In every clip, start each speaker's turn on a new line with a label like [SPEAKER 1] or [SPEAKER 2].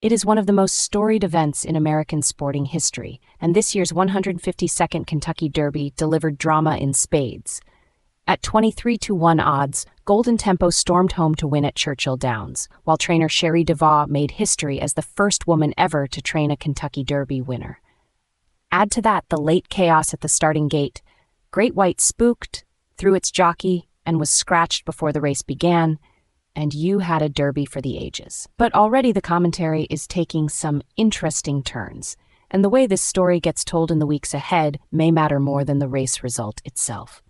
[SPEAKER 1] It is one of the most storied events in American sporting history, and this year's 152nd Kentucky Derby delivered drama in spades. At 23-1 odds, Golden Tempo stormed home to win at Churchill Downs, while trainer Cherie DeVos made history as the first woman ever to train a Kentucky Derby winner. Add to that the late chaos at the starting gate. Great White spooked, threw its jockey, and was scratched before the race began, and you had a derby for the ages. But already the commentary is taking some interesting turns, and the way this story gets told in the weeks ahead may matter more than the race result itself.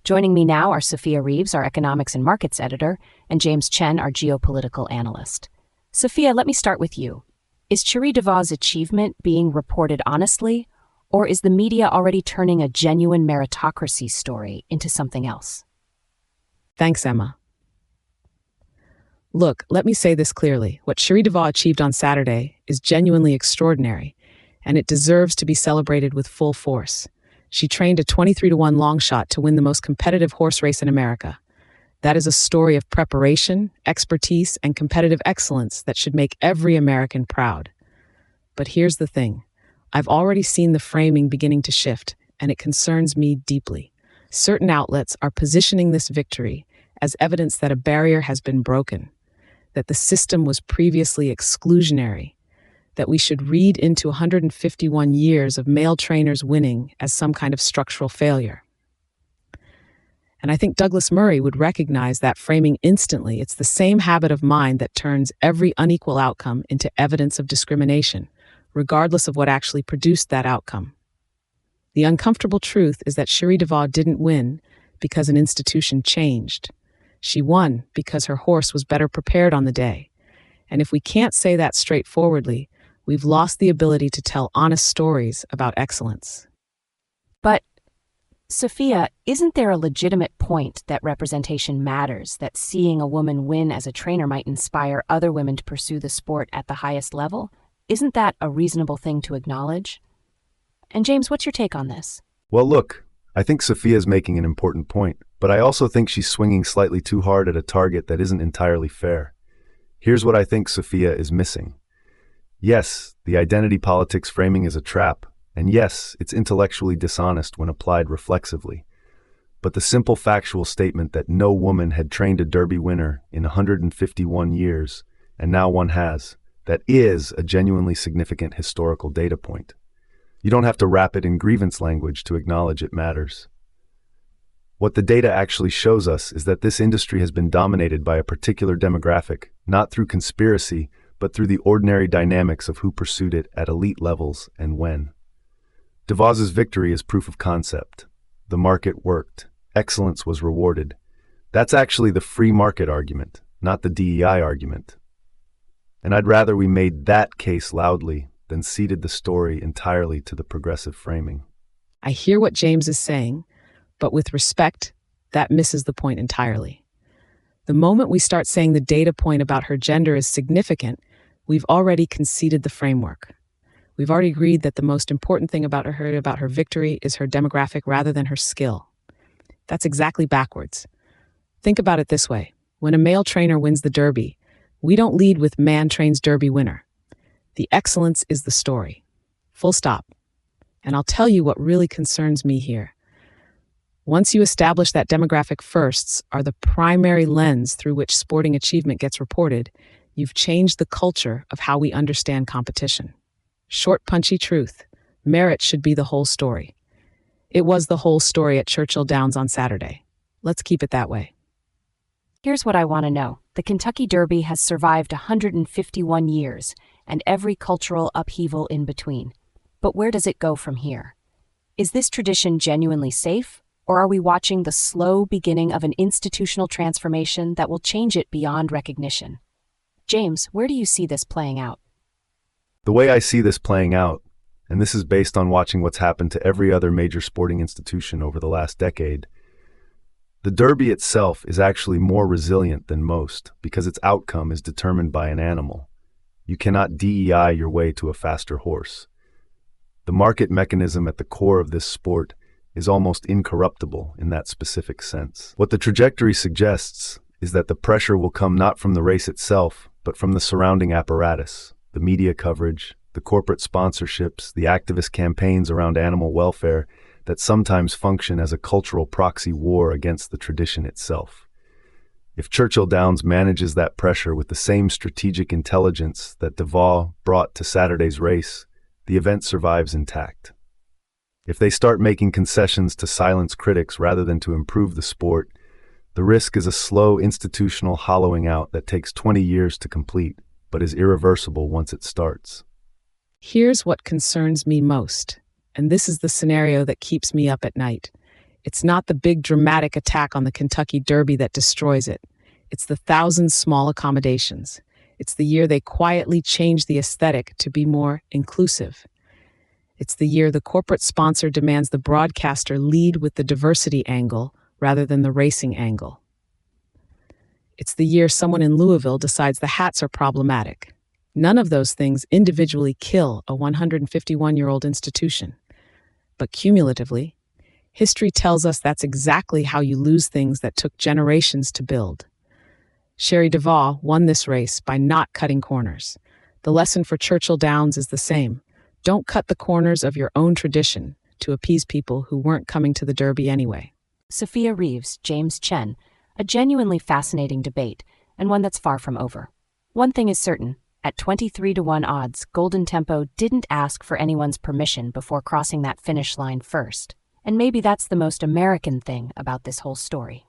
[SPEAKER 1] Joining me now are Sophia Reeves, our economics and markets editor, and James Chen, our geopolitical analyst. Sophia, let me start with you. Is Cherie DeVos' achievement being reported honestly, or is the media already turning a genuine meritocracy story into something else?
[SPEAKER 2] Thanks, Emma. Look, let me say this clearly. What Cherie DeVos achieved on Saturday is genuinely extraordinary, and it deserves to be celebrated with full force. She trained a 23-1 long shot to win the most competitive horse race in America. That is a story of preparation, expertise, and competitive excellence that should make every American proud. But here's the thing. I've already seen the framing beginning to shift, and it concerns me deeply. Certain outlets are positioning this victory as evidence that a barrier has been broken, that the system was previously exclusionary, that we should read into 151 years of male trainers winning as some kind of structural failure. And I think Douglas Murray would recognize that framing instantly. It's the same habit of mind that turns every unequal outcome into evidence of discrimination, regardless of what actually produced that outcome. The uncomfortable truth is that Cherie DeVos didn't win because an institution changed. She won because her horse was better prepared on the day. And if we can't say that straightforwardly, we've lost the ability to tell honest stories about excellence.
[SPEAKER 1] But, Sophia, isn't there a legitimate point that representation matters, that seeing a woman win as a trainer might inspire other women to pursue the sport at the highest level? Isn't that a reasonable thing to acknowledge? And James, what's your take on this?
[SPEAKER 3] Well, look, I think Sophia's making an important point, but I also think she's swinging slightly too hard at a target that isn't entirely fair. Here's what I think Sophia is missing. Yes, the identity politics framing is a trap, and yes, it's intellectually dishonest when applied reflexively. But the simple factual statement that no woman had trained a Derby winner in 151 years, and now one has, that is a genuinely significant historical data point. You don't have to wrap it in grievance language to acknowledge it matters. What the data actually shows us is that this industry has been dominated by a particular demographic, not through conspiracy, but through the ordinary dynamics of who pursued it at elite levels and when. DeVos's victory is proof of concept. The market worked. Excellence was rewarded. That's actually the free market argument, not the DEI argument. And I'd rather we made that case loudly than ceded the story entirely to the progressive framing.
[SPEAKER 2] I hear what James is saying, but with respect, that misses the point entirely. The moment we start saying the data point about her gender is significant, we've already conceded the framework. We've already agreed that the most important thing about her victory is her demographic rather than her skill. That's exactly backwards. Think about it this way. When a male trainer wins the Derby, we don't lead with man trains Derby winner. The excellence is the story. Full stop. And I'll tell you what really concerns me here. Once you establish that demographic firsts are the primary lens through which sporting achievement gets reported, you've changed the culture of how we understand competition. Short, punchy truth. Merit should be the whole story. It was the whole story at Churchill Downs on Saturday. Let's keep it that way.
[SPEAKER 1] Here's what I want to know. The Kentucky Derby has survived 151 years, and every cultural upheaval in between. But where does it go from here? Is this tradition genuinely safe, or are we watching the slow beginning of an institutional transformation that will change it beyond recognition? James, where do you see this playing out?
[SPEAKER 3] The way I see this playing out, and this is based on watching what's happened to every other major sporting institution over the last decade, the Derby itself is actually more resilient than most because its outcome is determined by an animal. You cannot DEI your way to a faster horse. The market mechanism at the core of this sport is almost incorruptible in that specific sense. What the trajectory suggests is that the pressure will come not from the race itself, but from the surrounding apparatus, the media coverage, the corporate sponsorships, the activist campaigns around animal welfare that sometimes function as a cultural proxy war against the tradition itself. If Churchill Downs manages that pressure with the same strategic intelligence that Deval brought to Saturday's race, the event survives intact. If they start making concessions to silence critics rather than to improve the sport, the risk is a slow institutional hollowing out that takes 20 years to complete, but is irreversible once it starts.
[SPEAKER 2] Here's what concerns me most, and this is the scenario that keeps me up at night. It's not the big dramatic attack on the Kentucky Derby that destroys it. It's the thousand small accommodations. It's the year they quietly change the aesthetic to be more inclusive. It's the year the corporate sponsor demands the broadcaster lead with the diversity angle rather than the racing angle. It's the year someone in Louisville decides the hats are problematic. None of those things individually kill a 151-year-old institution. But cumulatively, history tells us that's exactly how you lose things that took generations to build. Sherry Deval won this race by not cutting corners. The lesson for Churchill Downs is the same. Don't cut the corners of your own tradition to appease people who weren't coming to the Derby anyway.
[SPEAKER 1] Sophia Reeves, James Chen, a genuinely fascinating debate, and one that's far from over. One thing is certain, at 23-1 odds, Golden Tempo didn't ask for anyone's permission before crossing that finish line first. And maybe that's the most American thing about this whole story.